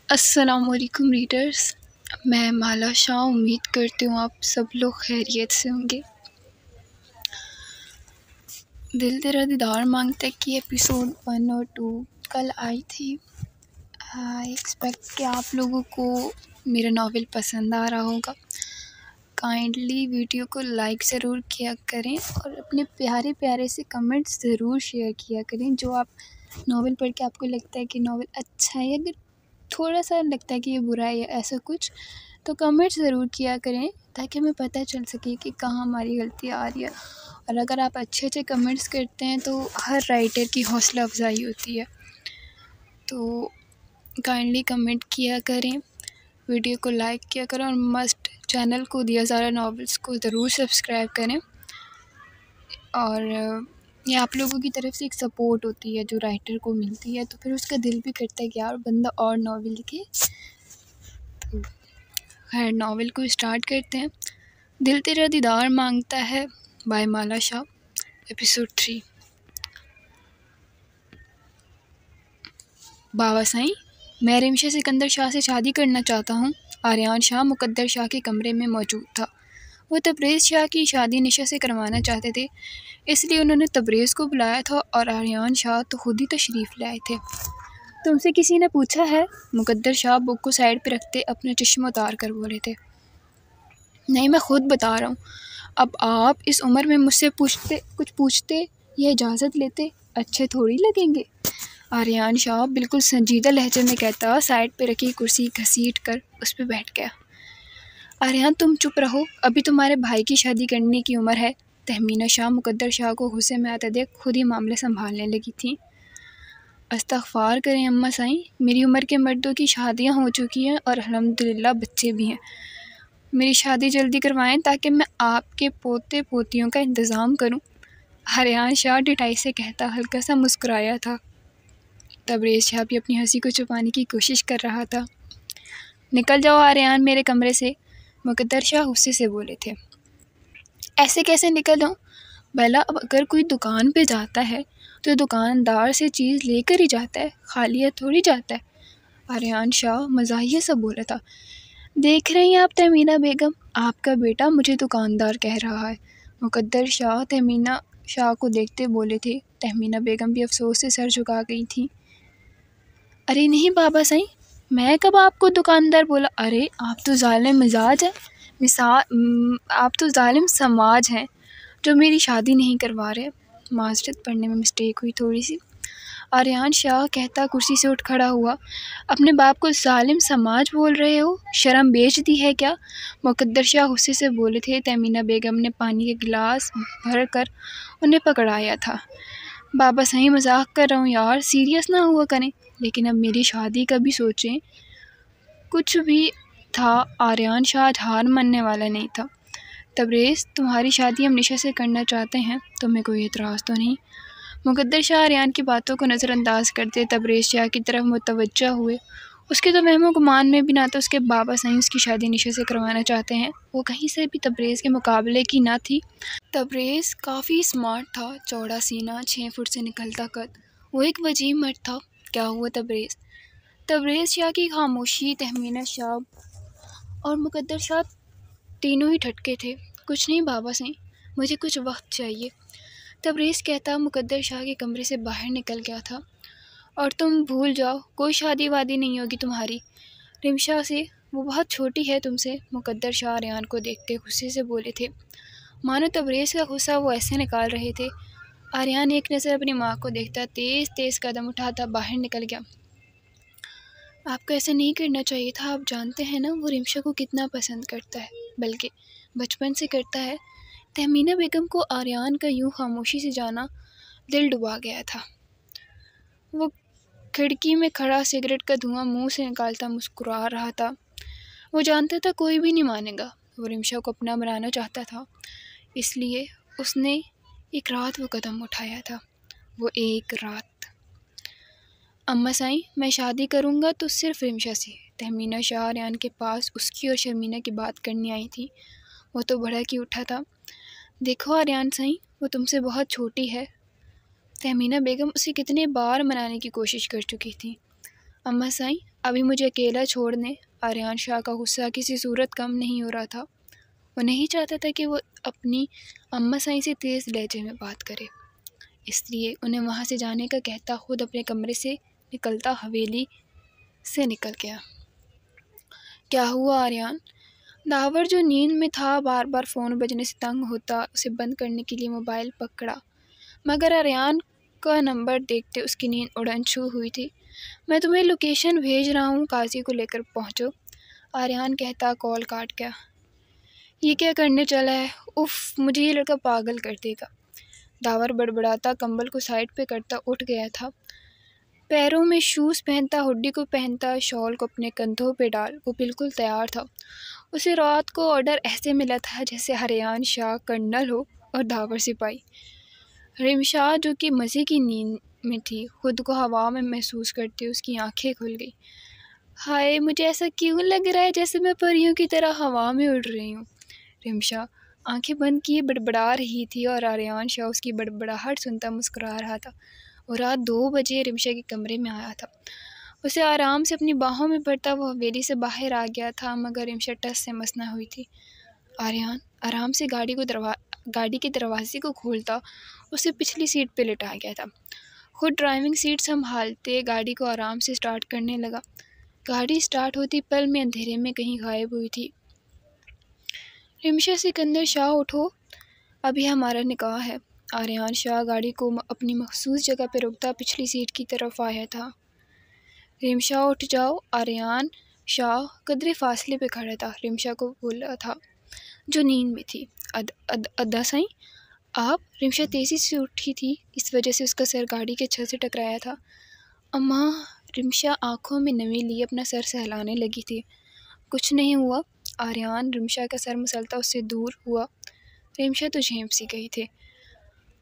अस्सलामुअलैकुम रीडर्स, मैं माला शाह। उम्मीद करती हूँ आप सब लोग खैरियत से होंगे। दिल तेरा दीदार मांगता है कि एपिसोड 1 और 2 कल आई थी। आई एक्सपेक्ट कि आप लोगों को मेरा नावल पसंद आ रहा होगा। काइंडली वीडियो को लाइक ज़रूर किया करें और अपने प्यारे प्यारे से कमेंट्स ज़रूर शेयर किया करें। जो आप नावल पढ़ के आपको लगता है कि नावल अच्छा है, अगर थोड़ा सा लगता है कि ये बुरा है या ऐसा कुछ, तो कमेंट ज़रूर किया करें ताकि हमें पता चल सके कि कहाँ हमारी गलती आ रही है। और अगर आप अच्छे अच्छे कमेंट्स करते हैं तो हर राइटर की हौसला अफजाई होती है। तो काइंडली कमेंट किया करें, वीडियो को लाइक किया करें और मस्ट चैनल को दिया ज़ारा नॉवेल्स को ज़रूर सब्सक्राइब करें। और ये आप लोगों की तरफ से एक सपोर्ट होती है जो राइटर को मिलती है, तो फिर उसका दिल भी करता है कि यार बंदा और नावल लिखे। तो खैर, नावल को स्टार्ट करते हैं। दिल तेरा दीदार मांगता है बाय माला शाह, एपिसोड 3। बाबा साईं, मैं रिमशा सिकंदर शाह से शादी करना चाहता हूँ। आर्यान शाह मुकद्दर शाह के कमरे में मौजूद था। वो तबरेज़ शाह की शादी निशा से करवाना चाहते थे, इसलिए उन्होंने तबरेज़ को बुलाया था और आर्यान शाह तो खुद ही तशरीफ़ लाए थे। तुमसे किसी ने पूछा है? मुकद्दर शाह बुक को साइड पे रखते अपना चश्मा उतार कर बोले थे। नहीं, मैं खुद बता रहा हूँ। अब आप इस उम्र में मुझसे कुछ पूछते या इजाज़त लेते अच्छे थोड़ी लगेंगे। आर्यान शाह बिल्कुल संजीदा लहजे में कहता साइड पे रखी कुर्सी घसीट कर उस पर बैठ गया। आर्यान, तुम चुप रहो, अभी तुम्हारे भाई की शादी करने की उम्र है। तहमीना शाह मुकद्दर शाह को गुस्से में आते देख खुद ही मामले संभालने लगी थी। अस्तगफार करें अम्मा साईं, मेरी उम्र के मर्दों की शादियां हो चुकी हैं और अल्हम्दुलिल्लाह बच्चे भी हैं। मेरी शादी जल्दी करवाएं ताकि मैं आपके पोते पोतियों का इंतज़ाम करूं। आर्यान शाह डिठाई से कहता हल्का सा मुस्कुराया था। तबरेज़ शाह भी अपनी हंसी को छुपाने की कोशिश कर रहा था। निकल जाओ आर्यान मेरे कमरे से, मुकद्दर शाह गुस्से से बोले थे। ऐसे कैसे निकल जाऊँ? भला अब अगर कोई दुकान पे जाता है तो दुकानदार से चीज़ लेकर ही जाता है, खाली हाथ थोड़ी जाता है। आर्यान शाह मज़ाहिया सा बोला था। देख रही हैं आप तहमीना बेगम, आपका बेटा मुझे दुकानदार कह रहा है। मुकद्दर शाह तहमीना शाह को देखते बोले थे। तहमीना बेगम भी अफसोस से सर झुका गई थी। अरे नहीं बाबा साईं, मैं कब आपको दुकानदार बोला? अरे आप तो जालिम मिजाज है, आप तो जालिम समाज हैं जो मेरी शादी नहीं करवा रहे। माजरत, पढ़ने में मिस्टेक हुई थोड़ी सी। आर्यान शाह कहता कुर्सी से उठ खड़ा हुआ। अपने बाप को जालिम समाज बोल रहे हो? शर्म बेच दी है क्या? मुकद्दर शाह गुस्से से बोले थे। तहमीना बेगम ने पानी के गिलास भर कर उन्हें पकड़ाया था। बाबा सही मजाक कर रहा हूँ यार, सीरियस ना हुआ करें। लेकिन अब मेरी शादी का भी सोचें। कुछ भी था, आर्यान शाह हार मानने वाला नहीं था। तबरेज़, तुम्हारी शादी हम निशा से करना चाहते हैं, तुम्हें कोई एतराज़ तो नहीं? मुकद्दर शाह आर्यान की बातों को नज़रअंदाज करते तबरेज़ शाह की तरफ मुतवज्जा हुए। उसके तो वहमो गुमान में भी ना तो उसके बाबा सही उसकी शादी निशा से करवाना चाहते हैं। वो कहीं से भी तबरेज़ के मुकाबले की ना थी। तबरेज़ काफ़ी स्मार्ट था, चौड़ा सीना, 6 फुट से निकलता कद। वो एक वजीह मर्द था। क्या हुआ तबरेज़? तबरेज़ शाह की खामोशी, तहमीना शाह और मुकद्दर शाह तीनों ही ठटके थे। कुछ नहीं बाबा सही, मुझे कुछ वक्त चाहिए, तबरेज़ कहता मुकद्दर शाह के कमरे से बाहर निकल गया था। और तुम भूल जाओ, कोई शादी वादी नहीं होगी तुम्हारी रिमशा से, वो बहुत छोटी है तुमसे। मुकद्दर शाह आर्यान को देखते गुस्से से बोले थे, मानो तबरेज़ का गुस्सा वो ऐसे निकाल रहे थे। आर्यान एक नज़र अपनी माँ को देखता तेज़ तेज़ कदम उठाता बाहर निकल गया। आपको ऐसा नहीं करना चाहिए था, आप जानते हैं ना वो रिमशा को कितना पसंद करता है, बल्कि बचपन से करता है। तहमीना बेगम को आर्यान का यूं खामोशी से जाना दिल डुबा गया था। वो खिड़की में खड़ा सिगरेट का धुआं मुंह से निकालता मुस्कुरा रहा था। वो जानता था कोई भी नहीं मानेगा। वो रिमशा को अपना बनाना चाहता था, इसलिए उसने एक रात वो कदम उठाया था। वो एक रात। अम्मा साईं, मैं शादी करूँगा तो सिर्फ रिमशा से। तहमीना शाह आर्यान के पास उसकी और शर्मीना की बात करनी आई थी। वो तो भड़क ही उठा था। देखो आर्यान साईं, वो तुमसे बहुत छोटी है। तहमीना बेगम उसे कितने बार मनाने की कोशिश कर चुकी थी। अम्मा साईं, अभी मुझे अकेला छोड़ने। आर्यन शाह का गुस्सा किसी सूरत कम नहीं हो रहा था। वो नहीं चाहता था कि वो अपनी अम्मा साईं से तेज़ लहजे में बात करे, इसलिए उन्हें वहाँ से जाने का कहता खुद अपने कमरे से निकलता हवेली से निकल गया। क्या हुआ आर्यन? दावर जो नींद में था बार बार फ़ोन बजने से तंग होता उसे बंद करने के लिए मोबाइल पकड़ा, मगर आर्यन का नंबर देखते उसकी नींद उड़न छू हुई थी। मैं तुम्हें लोकेशन भेज रहा हूँ, काजी को लेकर पहुँचो। आर्यन कहता कॉल काट गया। ये क्या करने चला है? उफ, मुझे ये लड़का पागल कर देगा। दावर बड़बड़ाता कंबल को साइड पे करता उठ गया था। पैरों में शूज़ पहनता, हुड्डी को पहनता, शॉल को अपने कंधों पे डाल वो बिल्कुल तैयार था। उसे रात को ऑर्डर ऐसे मिला था जैसे आर्यन शाह कर्नल हो और दावर सिपाही। रिमशाह जो कि मज़े की नींद में थी, खुद को हवा में महसूस करती उसकी आंखें खुल गई। हाय, मुझे ऐसा क्यों लग रहा है जैसे मैं परियों की तरह हवा में उड़ रही हूँ। रिमशाह आंखें बंद किए बड़बड़ा रही थी और आर्यन शाह उसकी बड़बड़ाहट सुनता मुस्कुरा रहा था। और रात 2 बजे रिमशाह के कमरे में आया था। उसे आराम से अपनी बाहों में भरता वो हवेली से बाहर आ गया था, मगर रिमशाह टस से मस न हुई थी। आर्यन आराम से गाड़ी के दरवाजे को खोलता उसे पिछली सीट पे लिटा गया था। खुद ड्राइविंग सीट संभालते गाड़ी को आराम से स्टार्ट करने लगा। गाड़ी स्टार्ट होती पल में अंधेरे में कहीं गायब हुई थी। रिमशाह सिकंदर शाह, उठो, अभी हमारा निकाह है। आर्यन शाह गाड़ी को अपनी मखसूस जगह पर रुकता पिछली सीट की तरफ आया था। रिमशाह, उठ जाओ। आर्यन शाह कदरे फासले पे खड़ा था। रिमशाह को बोला था जो नींद में थी, अदा साईं आप। रिमशाह तेज़ी से उठी थी, इस वजह से उसका सर गाड़ी के छत से टकराया था। अम्मा। रिमशाह आंखों में नमी लिए अपना सर सहलाने लगी थी। कुछ नहीं हुआ। आर्यन रिमशाह का सर मसलता उससे दूर हुआ। रिमशाह तो झेंप सी गई थी।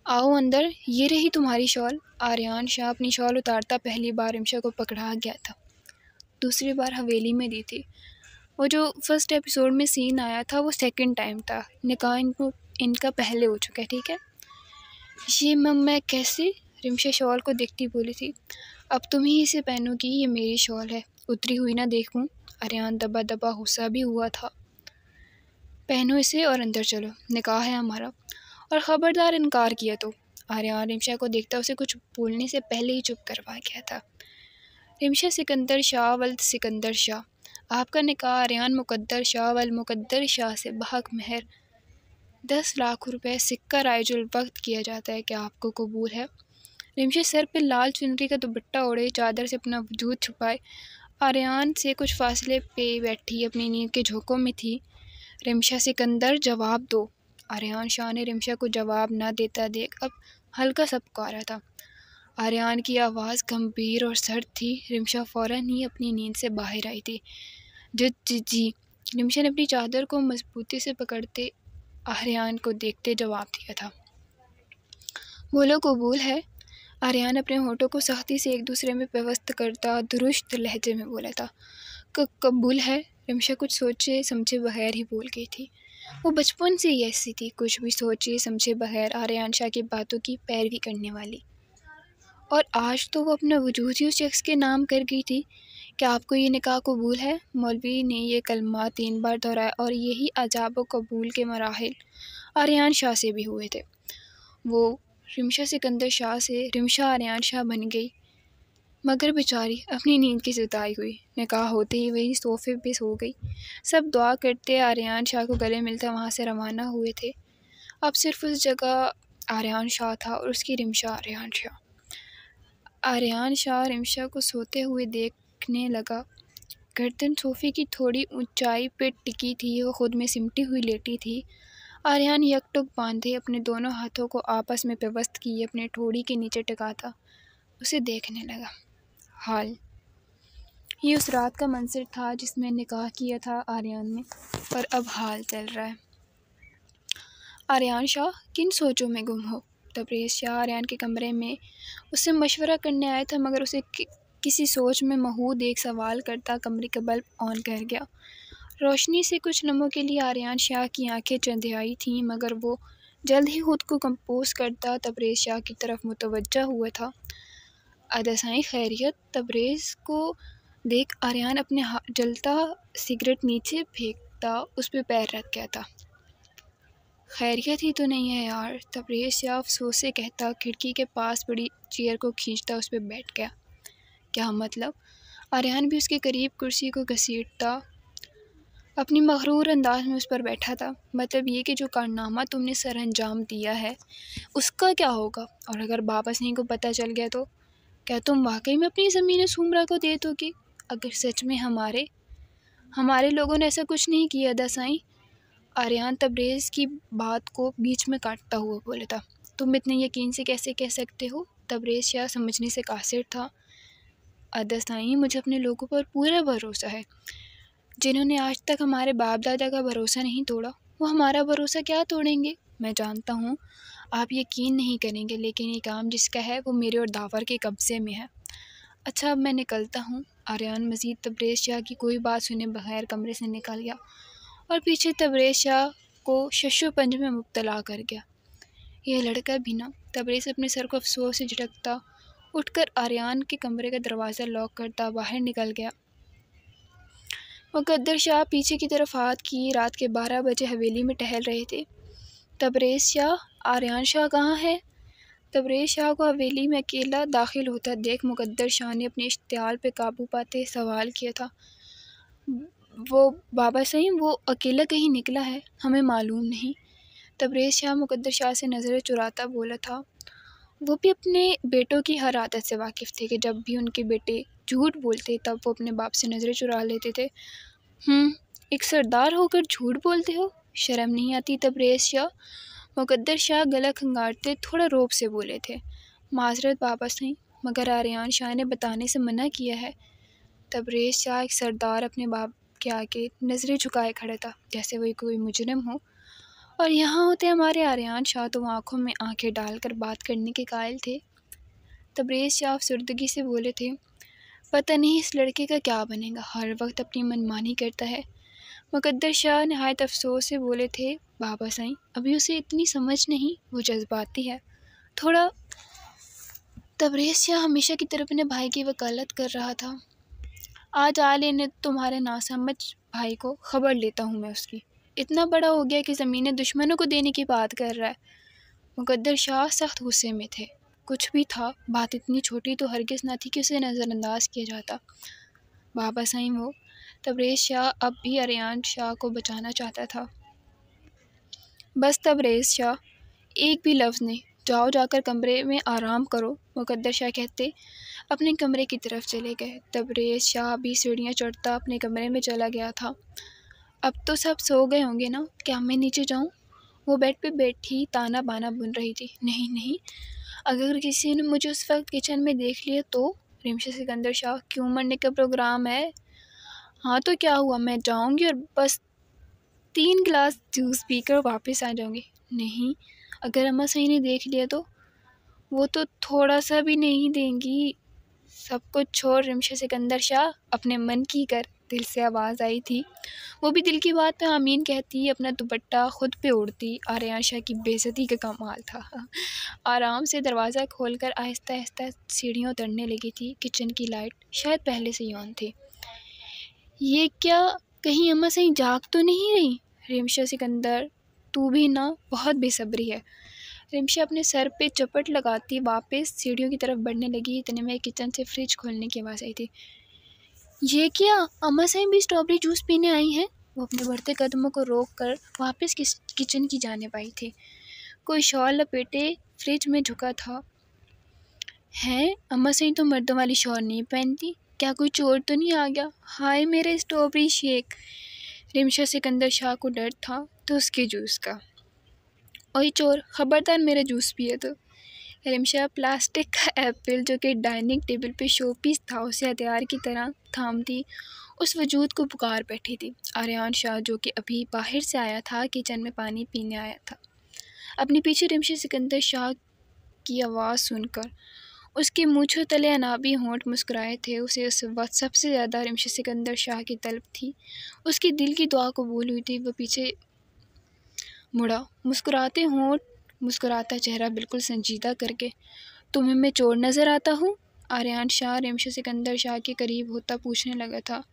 आओ अंदर, ये रही तुम्हारी शॉल। आर्यन शाह अपनी शॉल उतारता पहली बार रिमशाह को पकड़ा गया था, दूसरी बार हवेली में दी थी। वो जो फर्स्ट एपिसोड में सीन आया था वो सेकंड टाइम था। निकाह इनका पहले हो चुका है, ठीक है। ये मैं कैसे? रिमशाह शॉल को देखती बोली थी। अब तुम ही इसे पहनोगी, ये मेरी शॉल है, उतरी हुई ना देखूं। आर्यन दबा दबा गुस्सा भी हुआ था। पहनो इसे और अंदर चलो, निकाह है हमारा, और ख़बरदार इनकार किया तो। आर्यन रिमशाह को देखता उसे कुछ बोलने से पहले ही चुप करवा गया था। रिमशाह सिकंदर शाह वल सिकंदर शाह, आपका निकाह आर्यन मुकद्दर शाह वल मुकद्दर शाह से बहक महर 10 लाख रुपए सिक्का रायजुल वक्त किया जाता है, क्या आपको कबूल है? रिमशाह सर पे लाल चुनरी का दुपट्टा ओढ़े चादर से अपना वजूद छुपाए आर्यन से कुछ फासले पे बैठी अपनी नींद के झोंकों में थी। रिमशाह सिकंदर, जवाब दो। आर्यन शाह ने रिमशाह को जवाब न देता देख अब हल्का सा पुकारा था। आर्यन की आवाज़ गंभीर और सर्द थी। रिमशाह फ़ौरन ही अपनी नींद से बाहर आई थी। जी। रिमशाह ने अपनी चादर को मजबूती से पकड़ते आर्यन को देखते जवाब दिया था। बोलो, कबूल है? आर्यन अपने होठों को सख्ती से एक दूसरे में पेवस्त करता दुरुस्त लहजे में बोला था। कबूल है। रिमशाह कुछ सोचे समझे बगैर ही बोल गई थी। वो बचपन से ही ऐसी थी, कुछ भी सोचे समझे बगैर आर्यन शाह की बातों की पैरवी करने वाली। और आज तो वो अपना वजूद ही उस शख्स के नाम कर गई थी। क्या आपको ये निकाह कबूल है? मौलवी ने ये कलमा 3 बार दोहराया और यही अजाब व कबूल के मराहिल आर्यन शाह से भी हुए थे। वो रिमशाह सिकंदर शाह से रिमशाह आर्यन शाह बन गई, मगर बेचारी अपनी नींद की जुदाई हुई। निकाह होते ही वही सोफे पे सो गई। सब दुआ करते आर्यन शाह को गले मिलता वहाँ से रवाना हुए थे। अब सिर्फ उस जगह आर्यन शाह था और उसकी रिमशाह आर्यन शाह। आर्यन शाह रिमशाह को सोते हुए देखने लगा। गर्दन सोफे की थोड़ी ऊंचाई पे टिकी थी, वो खुद में सिमटी हुई लेटी थी। आर्यन यकटुक बांधे अपने दोनों हाथों को आपस में पेवस्त किए अपने ठोड़ी के नीचे टिकाता उसे देखने लगा। हाल ये उस रात का मंजर था जिसमें निकाह किया था आर्यन ने, और अब हाल चल रहा है। आर्यन शाह किन सोचों में गुम हो? तबरेज़ शाह आर्यन के कमरे में उससे मशवरा करने आया था, मगर उसे किसी सोच में महूद एक सवाल करता कमरे का बल्ब ऑन कर गया। रोशनी से कुछ लम्हों के लिए आर्यन शाह की आंखें चंधियाई थीं, मगर वो जल्द ही खुद को कंपोज करता तबरेज़ शाह की तरफ मुतवज्जा हुआ था। अदा साईं, खैरियत? तबरेज़ को देख आर्यन अपने जलता सिगरेट नीचे फेंकता उस पर पैर रख गया था। खैरियत ही तो नहीं है यार, तबरेज़ शाह अफसोस से कहता। खिड़की के पास बड़ी चेयर को खींचता उस पर बैठ गया। क्या मतलब? आर्यन भी उसके करीब कुर्सी को घसीटता अपनी मगरूर अंदाज में उस पर बैठा था। मतलब ये कि जो कारनामा तुमने सर अंजाम दिया है उसका क्या होगा? और अगर बाबा सिंह को पता चल गया तो क्या तुम वाकई में अपनी ज़मीन सुमरा को दे दोगी? अगर सच में हमारे लोगों ने ऐसा कुछ नहीं किया दसाई। आर्यन तबरेज़ की बात को बीच में काटता हुआ बोला था। तुम इतने यकीन से कैसे कह सकते हो? तबरेज़ शाह समझने से कासिर था। अदसाई, मुझे अपने लोगों पर पूरा भरोसा है। जिन्होंने आज तक हमारे बाप दादा का भरोसा नहीं तोड़ा वो हमारा भरोसा क्या तोड़ेंगे? मैं जानता हूँ आप यकीन नहीं करेंगे, लेकिन ये काम जिसका है वो मेरे और दावर के कब्ज़े में है। अच्छा, अब मैं निकलता हूँ। आर्यन मज़ीद तबरेज़ शाह की कोई बात सुने बगैर कमरे से निकल गया और पीछे तबरेज़ शाह को शशोपंज में मुब्तला कर गया। यह लड़का भी ना। तबरेज़ अपने सर को अफसोस से झटकता उठकर आर्यन के कमरे का दरवाज़ा लॉक करता बाहर निकल गया। मुकद्दर शाह पीछे की तरफ हाथ की रात के 12 बजे हवेली में टहल रहे थे। तबरेज़ शाह, आर्यन शाह कहाँ है? तबरेज़ शाह को हवेली में अकेला दाखिल होता देख मुकद्दर शाह ने अपने इश्तियाल पे काबू पाते सवाल किया था। वो बाबा सही, वो अकेला कहीं निकला है? हमें मालूम नहीं। तबरेज़ शाह मुकद्दर शाह से नज़रें चुराता बोला था। वो भी अपने बेटों की हर आदत से वाकिफ़ थे कि जब भी उनके बेटे झूठ बोलते तब वो अपने बाप से नज़रें चुरा लेते थे। एक सरदार होकर झूठ बोलते हो? शर्म नहीं आती तबरेज़ शाह? मुकद्दर शाह गला खंगारते थोड़ा रौब से बोले थे। माजरत बाबा सही, मगर आर्यन शाह ने बताने से मना किया है। तबरेज़ शाह एक सरदार अपने बाप के आगे नज़रें झुकाए खड़ा था जैसे वही कोई मुजरिम हो, और यहाँ होते हमारे आर्यन शाह तो आंखों में आंखें डालकर बात करने के कायल थे। तबरेज़ शाह अफसरदगी से बोले थे, पता नहीं इस लड़के का क्या बनेगा, हर वक्त अपनी मनमानी करता है। मुकद्दर शाह नहायत अफसोस से बोले थे, बाबा साईं, अभी उसे इतनी समझ नहीं, वो जज्बाती है थोड़ा। तबरेज़ शाह हमेशा की तरफ अपने भाई की वकालत कर रहा था। आज आ लेने तुम्हारे नासमझ भाई को, खबर लेता हूँ मैं उसकी। इतना बड़ा हो गया कि ज़मीनें दुश्मनों को देने की बात कर रहा है। मुकद्दर शाह सख्त गुस्से में थे। कुछ भी था, बात इतनी छोटी तो हरगिज़ न थी कि उसे नज़रअंदाज किया जाता। बाबा साईं, वो तबरेज़ शाह अब भी आर्यन शाह को बचाना चाहता था। बस तबरेज़ शाह, एक भी लफ्ज़ नहीं, जाओ जाकर कमरे में आराम करो। मुकद्दर शाह कहते अपने कमरे की तरफ चले गए। तबरेज़ शाह भी सीढ़ियाँ चढ़ता अपने कमरे में चला गया था। अब तो सब सो गए होंगे ना, क्या मैं नीचे जाऊँ? वो बेड पे बैठी ताना बाना बुन रही थी। नहीं नहीं, अगर किसी ने मुझे उस वक्त किचन में देख लिया तो? रिमशा सिकंदर शाह, क्यों मरने का प्रोग्राम है? हाँ तो क्या हुआ, मैं जाऊँगी और बस 3 गिलास जूस पीकर वापस आ जाऊँगी। नहीं, अगर अम्मा सही ने देख लिया तो? वो तो थोड़ा सा भी नहीं देंगी। सब कुछ छोड़ रिमशा सिकंदर शाह, अपने मन की कर, दिल से आवाज़ आई थी। वो भी दिल की बात पे आमीन कहती, अपना दुपट्टा खुद पे ओढ़ती। आर्यन शाह की बेइज्जती का कमाल था। आराम से दरवाज़ा खोलकर आहिस्ता आहिस्ता सीढ़ियाँ उतरने लगी थी। किचन की लाइट शायद पहले से ही ऑन थी। ये क्या, कहीं अम्मा सही जाग तो नहीं रही? रिमशा सिकंदर, तू भी ना बहुत बेसब्री है। रिमशा अपने सर पे चपट लगाती वापस सीढ़ियों की तरफ बढ़ने लगी। इतने में किचन से फ्रिज खोलने की आवाज़ आई थी। ये क्या, अम्मा सही भी स्ट्रॉबेरी जूस पीने आई हैं? वो अपने बढ़ते कदमों को रोक कर वापस किचन की जाने पाई थी। कोई शॉल लपेटे फ्रिज में झुका था। हैं, अम्मा सही तो मर्दों वाली शॉल नहीं पहनती, क्या कोई चोर तो नहीं आ गया? हाय मेरे स्ट्रॉबेरी शेक। रिमशा सिकंदर शाह को डर था तो उसके जूस का। ओए चोर, खबरदार मेरा जूस पिए तो। रिमशा प्लास्टिक का एप्पल जो कि डाइनिंग टेबल पे शोपीस था उसे हथियार की तरह थामती उस वजूद को पुकार बैठी थी। आर्यन शाह जो कि अभी बाहर से आया था किचन में पानी पीने आया था। अपने पीछे रिमशा सिकंदर शाह की आवाज़ सुनकर उसके मूँछों तले अनाबी होंठ मुस्कुराए थे। उसे उस वक्त सबसे ज़्यादा रिमशा सिकंदर शाह की तलब थी। उसकी दिल की दुआ कबूल हुई थी। वो पीछे मुड़ा, मुस्कुराते होंठ, मुस्कुराता चेहरा बिल्कुल संजीदा करके। तुम्हें मैं चोर नज़र आता हूँ? आर्यन शाह रिमशा सिकंदर शाह के करीब होता पूछने लगा था।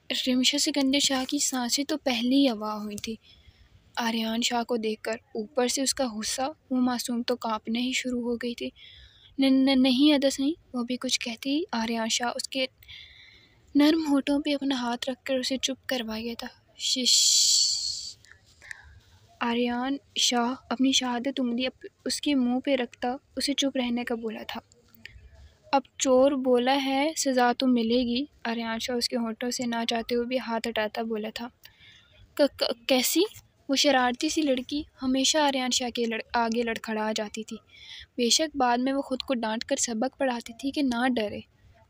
रिमशा सिकंदर शाह की सांसें तो पहले ही हवा हुई थी। आर्यन शाह को देखकर ऊपर से उसका गुस्सा, वो मासूम तो कांपने ही शुरू हो गई थी। नहीं अदा सही, वो भी कुछ कहती ही आर्यन शाह उसके नर्म होठों पे अपना हाथ रखकर उसे चुप करवा गया था। शिश। आर्यन शाह अपनी शहादत उंगली उसके मुंह पे रखता उसे चुप रहने का बोला था। अब चोर बोला है, सज़ा तो मिलेगी। आर्यन शाह उसके होठों से ना चाहते हुए भी हाथ हटाता बोला था। कैसी? वो शरारती सी लड़की हमेशा आर्यन शाह के आगे लड़खड़ा जाती थी। बेशक बाद में वो खुद को डांट कर सबक पढ़ाती थी कि ना डरे,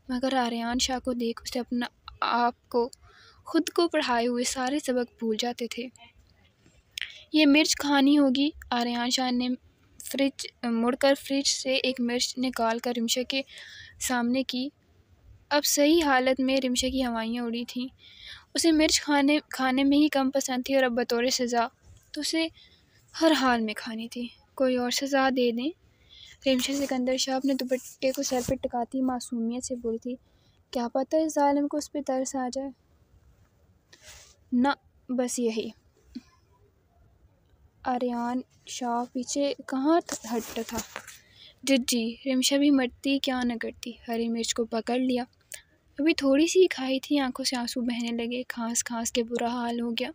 मगर आर्यन शाह को देख उसे अपना आप को खुद को पढ़ाए हुए सारे सबक भूल जाते थे। ये मिर्च खानी होगी। आर्यन शाह ने मुड़कर फ्रिज से एक मिर्च निकाल कर रिमशा के सामने की। अब सही हालत में रिमशा की हवाइयाँ उड़ी थीं। उसे मिर्च खाने में ही कम पसंद थी और अब बतौर सज़ा तो उसे हर हाल में खानी थी। कोई और सज़ा दे दें। रिमशा सिकंदर शाह अपने दुपट्टे को सर पर टिकाती मासूमियत से बोली थी। क्या पता इस जालिम को उस पर तरस आ जाए। ना, बस यही। आर्यन शाह पीछे कहाँ हटता था। जिज्जी, रिमशा भी मरती क्या न करती। हरी मिर्च को पकड़ लिया। अभी थोड़ी सी खाई थी, आंखों से आंसू बहने लगे। खांस खांस के बुरा हाल हो गया।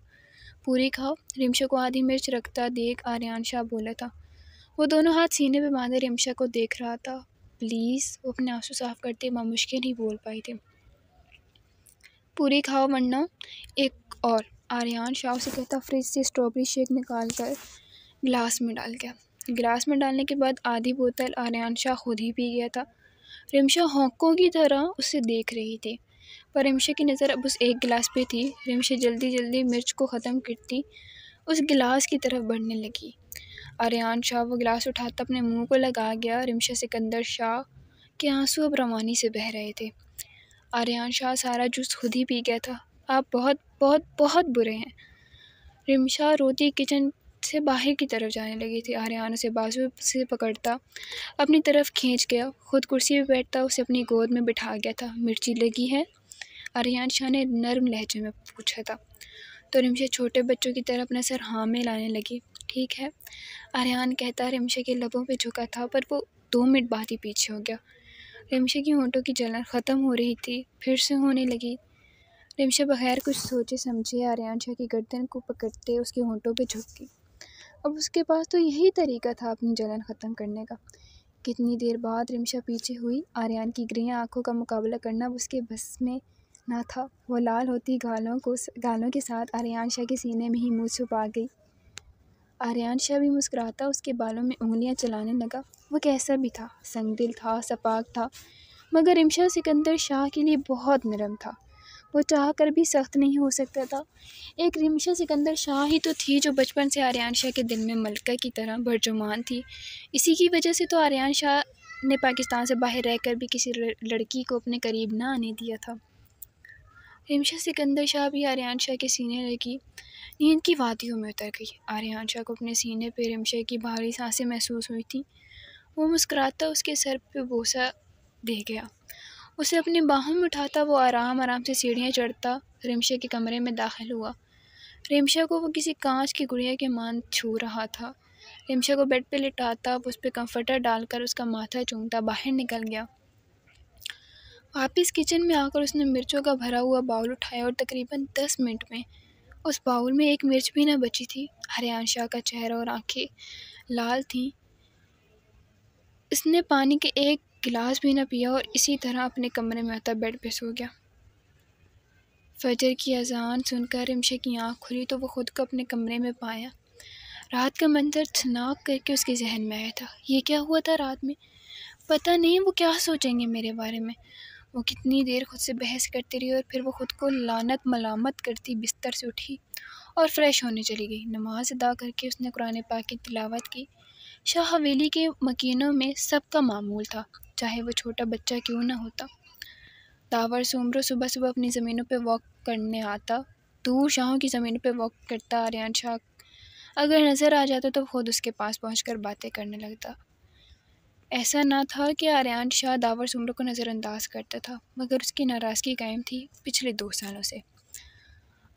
पूरी खाओ। रिमशा को आधी मिर्च रखता देख आर्यन शाह बोला था। वो दोनों हाथ सीने पे बांधे रिमशा को देख रहा था। प्लीज़, वो अपने आंसू साफ करते मुश्किल ही बोल पाई थी। पूरी खाओ वरना एक और। आर्यन शाह से कहता फ्रिज से स्ट्रॉबेरी शेक निकाल कर गिलास में डाल गया। गिलास में डालने के बाद आधी बोतल आर्यन शाह खुद ही पी गया था। रिमशा हौकों की तरह उसे देख रही थी, पर रिमशा की नज़र अब उस एक गिलास पे थी। रिमशा जल्दी जल्दी मिर्च को ख़त्म करती उस गिलास की तरफ बढ़ने लगी। आर्यन शाह वो गिलास उठाता अपने मुंह को लगा गया। रिमशा सिकंदर शाह के आंसू अब रवानी से बह रहे थे। आर्यन शाह सारा जूस खुद ही पी गया था। आप बहुत बहुत बहुत बुरे हैं। रिमशा रोती किचन से बाहर की तरफ जाने लगी थी। आर्यन उसे बाजू से पकड़ता अपनी तरफ खींच गया। खुद कुर्सी पर बैठता उसे अपनी गोद में बिठा गया था। मिर्ची लगी है? आर्यन शाह ने नर्म लहजे में पूछा था। तो रिमशा छोटे बच्चों की तरह अपना सर हाँ में लाने लगी। ठीक है, आर्यन कहता। रिमशा के लबों पे झुका था, पर वो 2 मिनट बाद ही पीछे हो गया। रिमशा की होंठों की जलन ख़त्म हो रही थी, फिर से होने लगी। रिमशा बगैर कुछ सोचे समझे आर्यन शाह की गर्दन को पकड़ते उसके होंठों पे झुक गई। अब उसके पास तो यही तरीका था अपनी जलन ख़त्म करने का। कितनी देर बाद रिमशा पीछे हुई। आर्यन की ग्रीन आंखों का मुकाबला करना उसके बस में ना था। वो लाल होती गालों के साथ आर्यन शाह के सीने में ही मुँह छुपा गई। आर्यन शाह भी मुस्कुराता उसके बालों में उंगलियां चलाने लगा। वो कैसा भी था, संगदिल था, सपाक था, मगर रिमशा सिकंदर शाह के लिए बहुत नरम था। वो चाह कर भी सख्त नहीं हो सकता था। एक रिमशा सिकंदर शाह ही तो थी जो बचपन से आर्यन शाह के दिल में मलका की तरह बरजुमान थी। इसी की वजह से तो आर्यन शाह ने पाकिस्तान से बाहर रहकर भी किसी लड़की को अपने करीब ना आने दिया था। रिमशा सिकंदर शाह भी आर्यन शाह के सीने लगी नींद की वादियों में उतर गई। आर्यन शाह को अपने सीने पर रिमशा की भारी सांसें महसूस हुई थी। वो मुस्कुराता उसके सर पे बोसा दे गया। उसे अपनी बाहों में उठाता वो आराम आराम से सीढ़ियाँ चढ़ता रिमशा के कमरे में दाखिल हुआ। रिमशा को वो किसी कांच की गुड़िया के मान छू रहा था। रिमशा को बेड पे लिटाता उस पर कंफर्टर डालकर उसका माथा चूमता बाहर निकल गया। वापस किचन में आकर उसने मिर्चों का भरा हुआ बाउल उठाया और तकरीबन 10 मिनट में उस बाउल में एक मिर्च भी न बची थी। आर्यन शाह का चेहरा और आंखें लाल थीं। इसने पानी के एक गिलास भी न पिया और इसी तरह अपने कमरे में आता बेड पे सो गया। फजर की अजान सुनकर रिमशा की आँख खुली तो वो खुद को अपने कमरे में पाया। रात का मंजर छनाक करके उसके जहन में आया था। ये क्या हुआ था रात में? पता नहीं वो क्या सोचेंगे मेरे बारे में। वो कितनी देर खुद से बहस करती रही और फिर वो खुद को लानत मलामत करती बिस्तर से उठी और फ्रेश होने चली गई। नमाज अदा करके उसने कुरान पाक की तिलावत की। शाह हवेली के मकीनों में सबका मामूल था, चाहे वो छोटा बच्चा क्यों न होता। दावर सुमरो सुबह सुबह अपनी ज़मीनों पे वॉक करने आता। दूर शाहों की ज़मीनों पे वॉक करता आर्यन शाह अगर नज़र आ जाता तो खुद उसके पास पहुंचकर बातें करने लगता। ऐसा ना था कि आर्यान शाह दावर सुमरो को नज़रअंदाज करता था, मगर उसकी नाराज़गी कायम थी पिछले 2 सालों से।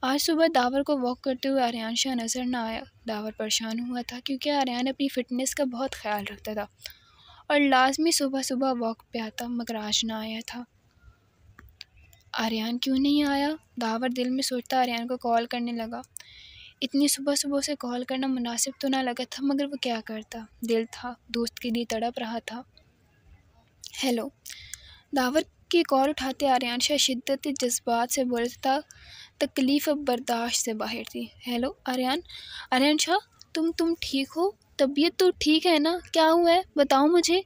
आज सुबह दावर को वॉक करते हुए आर्यान शाह नज़र न आया। दावर परेशान हुआ था क्योंकि आर्यान अपनी फ़िटनेस का बहुत ख्याल रखता था और लाजमी सुबह सुबह वॉक पे आता, मगर आज ना आया था। आर्यान क्यों नहीं आया? दावर दिल में सोचता आर्यान को कॉल करने लगा। इतनी सुबह सुबह उसे कॉल करना मुनासिब तो ना लगा था, मगर वो क्या करता। दिल था, दोस्त के लिए तड़प रहा था। हेलो। दावर की कॉल उठाते आर्यान शाह शिद्दत जज्बात से बोलता था, तकलीफ़ अब बर्दाश्त से बाहर थी। हेलो आर्यान। आर्यान शाह, तुम ठीक हो? तबीयत तो ठीक है ना? क्या हुआ है, बताओ मुझे।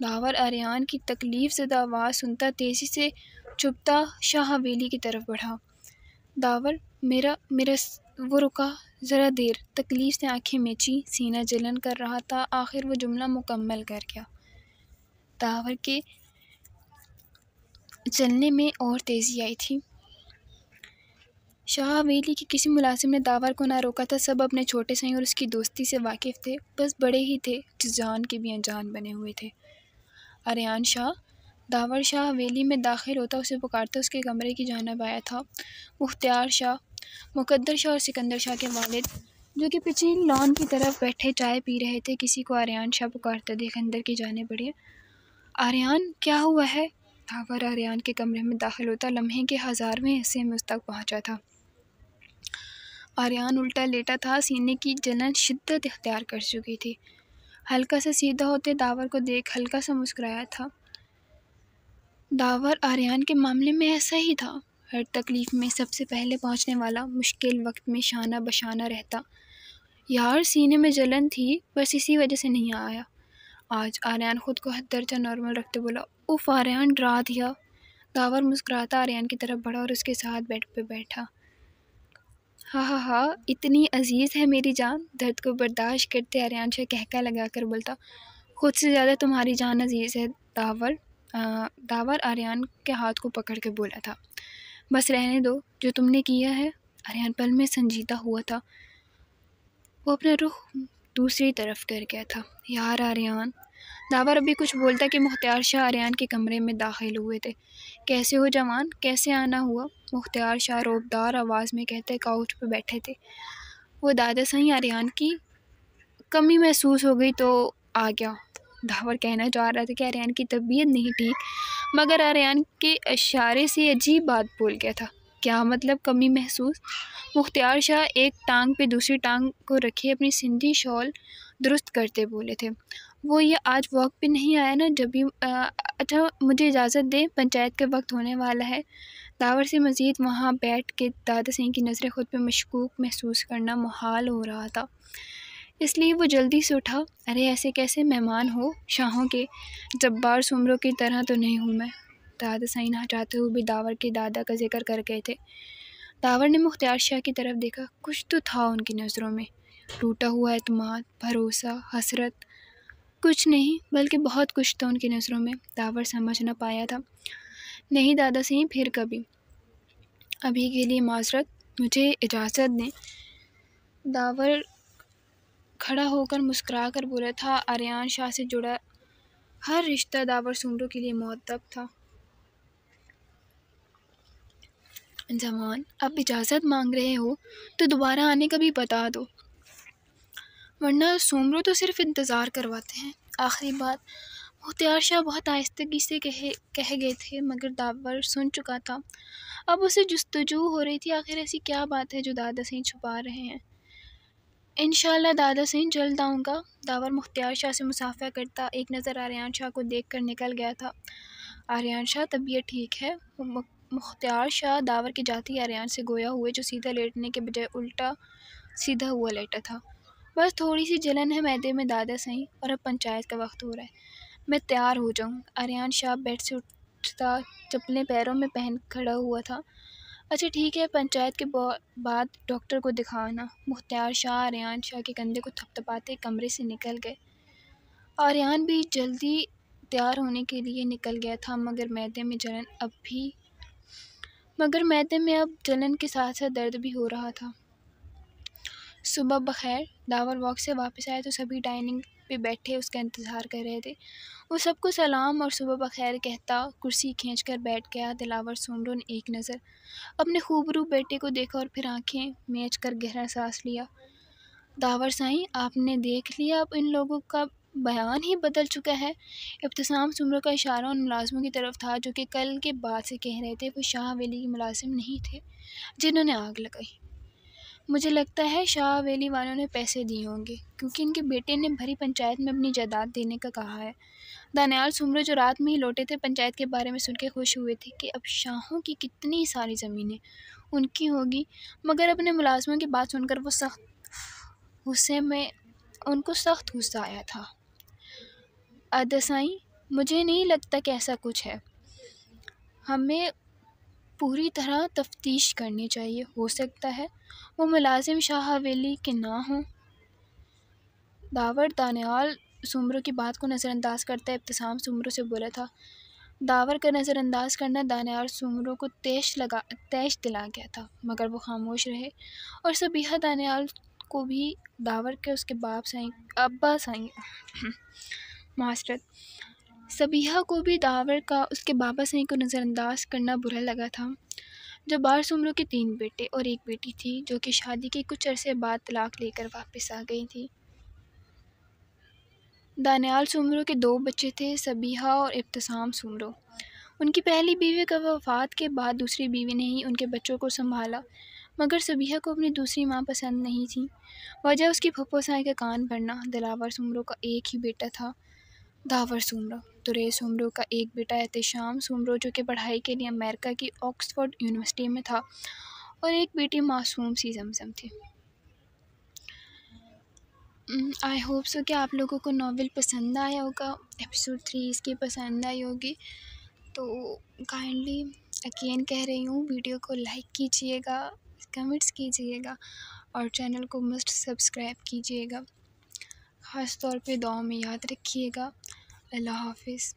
दावर आर्यान की तकलीफ़ ज़दा आवाज़ सुनता तेज़ी से चुपता शाह हवेली की तरफ बढ़ा। दावर, मेरा मेरा वो रुका ज़रा देर। तकलीफ़ से आंखें मींची, सीना जलन कर रहा था। आखिर वो जुमला मुकम्मल कर गया। दावर के चलने में और तेज़ी आई थी। शाह हवेली के किसी मुलाजिम ने दावर को ना रोका था। सब अपने छोटे साईं और उसकी दोस्ती से वाकिफ़ थे। बस बड़े ही थे जो जान के भी अनजान बने हुए थे। आर्यान शाह। दावर शाह हवेली में दाखिल होता उसे पुकारता उसके कमरे की जानिब आया था। मुख्तियार शाह, मुकद्दर शाह और सिकंदर शाह के वालिद, जो कि पीछे लॉन की तरफ बैठे चाय पी रहे थे, किसी को आर्यान शाह पुकारता देख अंदर की जानिब बढ़े। आर्यान, क्या हुआ है? दावर आर्यान के कमरे में दाखिल होता लम्हे के 1000वें हिस्से में उस तक पहुँचा था। आर्यान उल्टा लेटा था। सीने की जलन शिद्दत इख्तियार कर चुकी थी। हल्का सा सीधा होते दावर को देख हल्का सा मुस्कुराया था। दावर आर्यान के मामले में ऐसा ही था। हर तकलीफ़ में सबसे पहले पहुंचने वाला, मुश्किल वक्त में शाना बशाना रहता। यार, सीने में जलन थी, बस इसी वजह से नहीं आया आज। आर्यान खुद को हद दर्जा नॉर्मल रखते बोला। उफ आर्यान, डरा दिया। दावर मुस्कुराता आर्यान की तरफ बढ़ा और उसके साथ बेड पे बैठा। हा, इतनी अजीज़ है मेरी जान। दर्द को बर्दाश्त करते आर्यान शाह कहका लगाकर बोलता, खुद से ज़्यादा तुम्हारी जान अजीज़ है दावर। दावर आर्यान के हाथ को पकड़ के बोला था, बस रहने दो, जो तुमने किया है। आर्यान पल में संजीदा हुआ था। वो अपना रुख दूसरी तरफ कर गया था। यार आर्यान। दावर अभी कुछ बोलता कि मुख्तियार शाह आर्यान के कमरे में दाखिल हुए थे। कैसे हो जवान, कैसे आना हुआ? मुख्तियार शाह रोबदार आवाज़ में कहते काउच पर बैठे थे। वो दादा साईं, आर्यान की कमी महसूस हो गई तो आ गया। दावर कहना चाह रहा था कि आर्यान की तबीयत नहीं ठीक, मगर आर्यान के इशारे से अजीब बात बोल गया था। क्या मतलब कमी महसूस? मुख्तियार शाह एक टांग पे दूसरी टांग को रखे अपनी सिंधी शॉल दुरुस्त करते बोले थे। वो ये आज वॉक पे नहीं आया ना, जब भी अच्छा मुझे इजाज़त दे, पंचायत का वक्त होने वाला है। दावर से मज़ीद वहाँ बैठ के दादा सिंह की नज़रें खुद पे मशकूक महसूस करना मुहाल हो रहा था, इसलिए वो जल्दी से उठा। अरे ऐसे कैसे मेहमान हो शाहों के, जब्बार सुमरों की तरह तो नहीं हूँ मैं। दादा साईं ना चाहते हुए भी दावर के दादा का जिक्र कर गए थे। दावर ने मुख्तियार शाह की तरफ देखा। कुछ तो था उनकी नज़रों में, टूटा हुआ एतमाद, भरोसा, हसरत। कुछ नहीं, बल्कि बहुत कुछ था उनकी नज़रों में। दावर समझ न पाया था। नहीं दादा सिंह, फिर कभी। अभी के लिए माजरत, मुझे इजाज़त दें। दावर खड़ा होकर मुस्कुरा कर बोला था। आर्यान शाह से जुड़ा हर रिश्ता दावर सुमरों के लिए मुअद्दब था। जवान, अब इजाज़त मांग रहे हो तो दोबारा आने का भी बता दो, वरना सुमरो तो सिर्फ इंतज़ार करवाते हैं। आखिरी बात मुख्तियार शाह बहुत आहिस्तगी से कह गए थे, मगर दावर सुन चुका था। अब उसे जुस्तजू हो रही थी, आखिर ऐसी क्या बात है जो दादा सिंह छुपा रहे हैं। इंशाअल्लाह दादा सिंह जल्द आऊँगा। दावर मुख्तियार शाह से मुसाफा करता एक नज़र आर्यान शाह को देखकर निकल गया था। आर्यान शाह, तबीयत ठीक है? मुख्तियार शाह दावर के जाते ही आर्यान से गोया हुए, जो सीधा लेटने के बजाय उल्टा सीधा हुआ लेटा था। बस थोड़ी सी जलन है मैदे में दादा सही, और अब पंचायत का वक्त हो रहा है, मैं तैयार हो जाऊँ। आर्यान शाह बेड से उठता चप्पलें पैरों में पहन खड़ा हुआ था। अच्छा ठीक है, पंचायत के बाद डॉक्टर को दिखाना। मुख्तियार शाह आर्यान शाह के कंधे को थपथपाते कमरे से निकल गए। आर्यान भी जल्दी तैयार होने के लिए निकल गया था, मगर मैदे में अब जलन के साथ साथ दर्द भी हो रहा था। सुबह बखैर। दावर वॉक से वापस आए तो सभी डाइनिंग पे बैठे उसका इंतज़ार कर रहे थे। वो सबको सलाम और सुबह बखैर कहता कुर्सी खींचकर बैठ गया। दिलावर सुमरो ने एक नज़र अपने खूबरू बेटे को देखा और फिर आंखें मेज कर गहरा सांस लिया। दावर साईं, आपने देख लिया, अब इन लोगों का बयान ही बदल चुका है। इब्तिसाम सुमरो का इशारा उन मुलाजिमों की तरफ था जो कि कल के बाद से कह रहे थे वो शाह हवेली के मुलाजिम नहीं थे जिन्होंने आग लगाई। मुझे लगता है शाह हवेली वालों ने पैसे दिए होंगे, क्योंकि इनके बेटे ने भरी पंचायत में अपनी जायदाद देने का कहा है। दानियाल सुमरो जो रात में ही लौटे थे, पंचायत के बारे में सुन के खुश हुए थे कि अब शाहों की कितनी सारी ज़मीनें उनकी होगी, मगर अपने मुलाजिमों की बात सुनकर वो उनको सख्त गुस्सा आया था। अदसाई, मुझे नहीं लगता कि ऐसा कुछ है। हमें पूरी तरह तफ्तीश करनी चाहिए। हो सकता है वो मुलाजिम शाह हवेली के ना हों। दावर दानियाल सुमरो की बात को नज़रअंदाज करता है इब्तिसाम सुमरो से बोला था। दावर का नज़रअंदाज करना दानियाल सुमरो को तैश दिला गया था, मगर वो खामोश रहे। और सबीहा दानियाल को भी दावर के उसके अब्बा साईं मास्टर सबीहा को भी दावर का उसके बाबा साईं को नज़रअंदाज करना बुरा लगा था। जब बाहर सुमरो के 3 बेटे और 1 बेटी थी जो कि शादी के कुछ अरसे बाद तलाक लेकर वापस आ गई थी। दानियाल सुमरो के 2 बच्चे थे, सबीहा और इब्तिसाम सुमरो। उनकी पहली बीवी का वफ़ात के बाद दूसरी बीवी ने ही उनके बच्चों को संभाला, मगर सबीहा को अपनी दूसरी माँ पसंद नहीं थी। वजह उसकी फुफ्फो साईं का कान भरना। दिलावर सुमरो का एक ही बेटा था, दावर सुमरो। तुरे सुमरो का एक बेटा एहतेशाम सुमरो जो कि पढ़ाई के लिए अमेरिका की ऑक्सफोर्ड यूनिवर्सिटी में था, और एक बेटी मासूम सी जमजम थी। आई होप सो कि आप लोगों को नॉवेल पसंद आया होगा। एपिसोड 3 इसकी पसंद आई होगी तो काइंडली अगेन कह रही हूँ, वीडियो को लाइक कीजिएगा, कमेंट्स कीजिएगा और चैनल को मस्ट सब्सक्राइब कीजिएगा। ख़ास तौर पे दुआ में याद रखिएगा। अल्लाह हाफिज़।